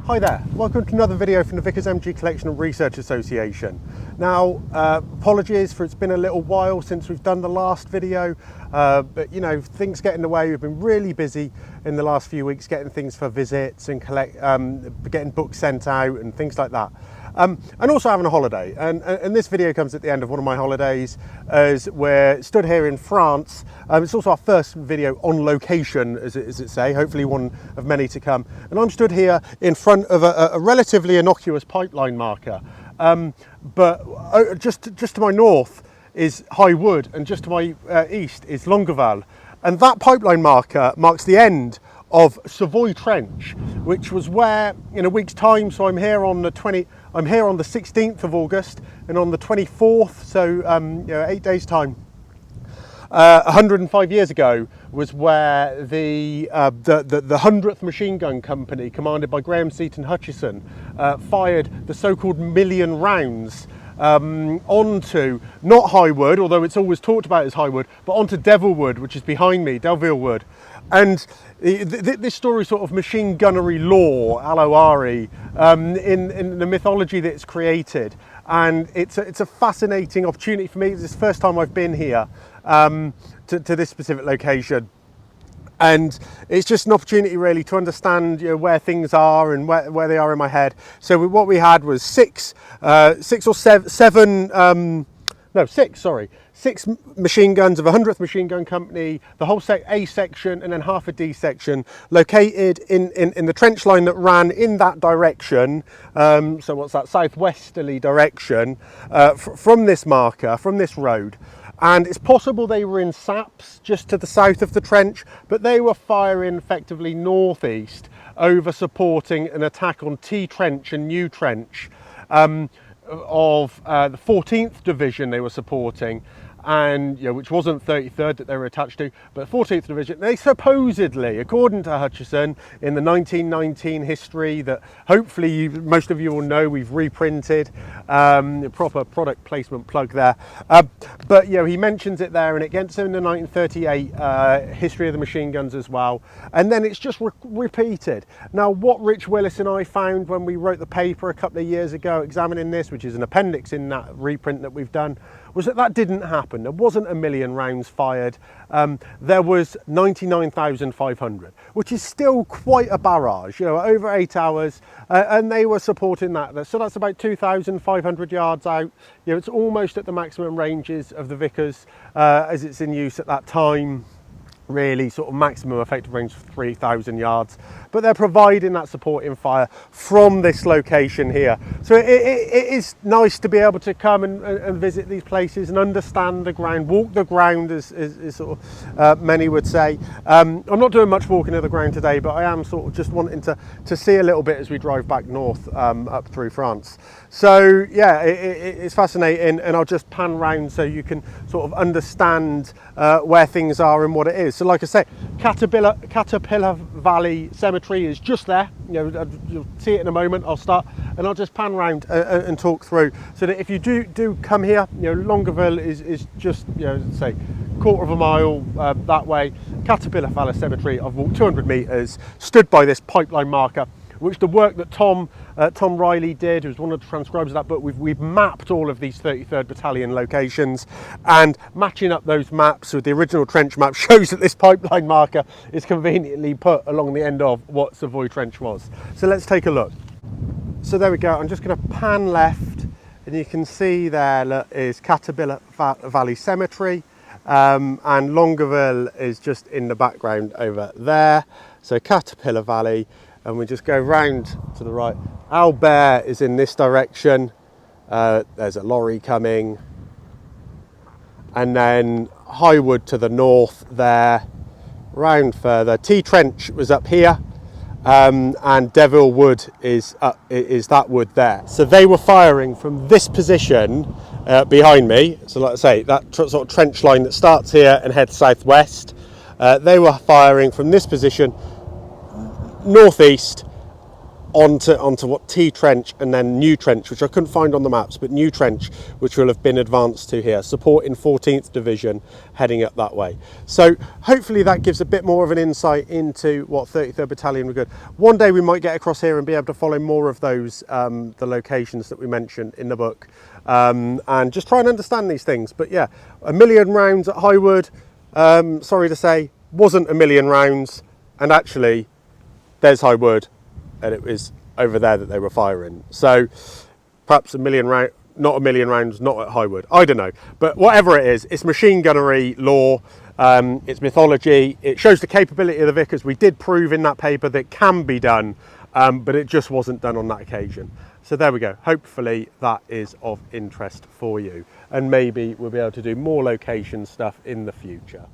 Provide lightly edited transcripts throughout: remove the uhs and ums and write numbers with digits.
Hi there, welcome to another video from the Vickers MG Collection and Research Association. Now, apologies for it's been a little while since we've done the last video, but you know, things get in the way. We've been really busy in the last few weeks getting things for visits and getting books sent out and things like that. And also having a holiday, and this video comes at the end of one of my holidays as we're stood here in France. It's also our first video on location, as it say, hopefully one of many to come. And I'm stood here in front of a relatively innocuous pipeline marker, but just to my north is High Wood, and just to my east is Longueval, and that pipeline marker marks the end of Savoy Trench, which was where in a week's time, so I'm here on the 16th of August, and on the 24th, so 8 days time, 105 years ago was where the 100th Machine Gun Company, commanded by Graham Seaton Hutchison, fired the so-called million rounds onto not High Wood, although it's always talked about as High Wood, but onto Devil Wood, which is behind me, Delville Wood. And this story, sort of machine gunnery lore, Alawari, in the mythology that it's created, and it's a fascinating opportunity for me. It's the first time I've been here to this specific location, and it's just an opportunity really to understand, you know, where things are and where they are in my head. So what we had was six machine guns of 100th Machine Gun Company, the whole A section and then half a D section, located in the trench line that ran in that direction, so what's that, southwesterly direction, from this marker, from this road. And it's possible they were in saps just to the south of the trench, but they were firing effectively northeast over supporting an attack on T Trench and New Trench of the 14th Division they were supporting, and which wasn't 33rd that they were attached to, but 14th Division. They supposedly, according to Hutchison, in the 1919 history that hopefully most of you will know, we've reprinted, proper product placement plug there, but he mentions it there, and it gets in the 1938 history of the machine guns as well, and then it's just repeated. Now, what Rich Willis and I found when we wrote the paper a couple of years ago examining this, which is an appendix in that reprint that we've done, was that didn't happen. There wasn't a million rounds fired. There was 99,500, which is still quite a barrage, over 8 hours, and they were supporting that. So that's about 2,500 yards out. It's almost at the maximum ranges of the Vickers as it's in use at that time. Really sort of maximum effective range of 3,000 yards, but they're providing that supporting fire from this location here. So it is nice to be able to come and visit these places and understand the ground, walk the ground, as sort of many would say. I'm not doing much walking of the ground today, but I am sort of just wanting to see a little bit as we drive back north up through France. So yeah, it's fascinating, and I'll just pan round so you can sort of understand where things are and what it is. So like I say, Caterpillar Valley Cemetery is just there. You'll see it in a moment. I'll start and I'll just pan round and talk through, so that if you do come here, Longueval is just, say, quarter of a mile that way. Caterpillar Valley Cemetery, I've walked 200 metres, stood by this pipeline marker, which the work that Tom Riley did, who's one of the transcribers of that book, we've mapped all of these 33rd Battalion locations, and matching up those maps with the original trench map shows that this pipeline marker is conveniently put along the end of what Savoy Trench was. So let's take a look. So there we go. I'm just going to pan left, and you can see there is Caterpillar Valley Cemetery, and Longueval is just in the background over there. So Caterpillar Valley. And we just go round to the right. Albert is in this direction. There's a lorry coming. And then High Wood to the north there. Round further. T Trench was up here. And Devil Wood is that wood there. So they were firing from this position behind me. So like I say, that sort of trench line that starts here and heads southwest. They were firing from this position northeast onto what T Trench and then New Trench, which I couldn't find on the maps, but New Trench, which will have been advanced to here, supporting 14th Division heading up that way. So hopefully that gives a bit more of an insight into what 33rd Battalion were good. One day we might get across here and be able to follow more of those, the locations that we mentioned in the book, and just try and understand these things. But yeah, 1,000,000 rounds at Highwood, sorry to say, wasn't 1,000,000 rounds, and actually there's Highwood, and it was over there that they were firing. So perhaps 1,000,000 rounds, not 1,000,000 rounds, not at Highwood. I don't know. But whatever it is, it's machine gunnery lore, it's mythology. It shows the capability of the Vickers. We did prove in that paper that it can be done, but it just wasn't done on that occasion. So there we go. Hopefully that is of interest for you. And maybe we'll be able to do more location stuff in the future.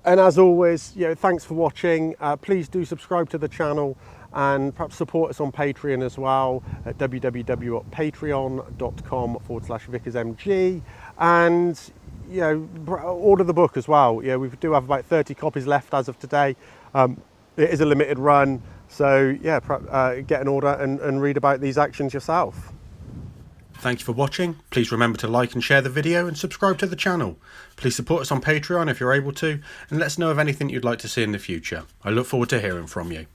And as always, thanks for watching. Please do subscribe to the channel and perhaps support us on Patreon as well at www.patreon.com/VickersMG, and order the book as well. We do have about 30 copies left as of today. It is a limited run, so get an order and read about these actions yourself. Thank you for watching. Please remember to like and share the video and subscribe to the channel. Please support us on Patreon if you're able to, and let us know of anything you'd like to see in the future. I look forward to hearing from you.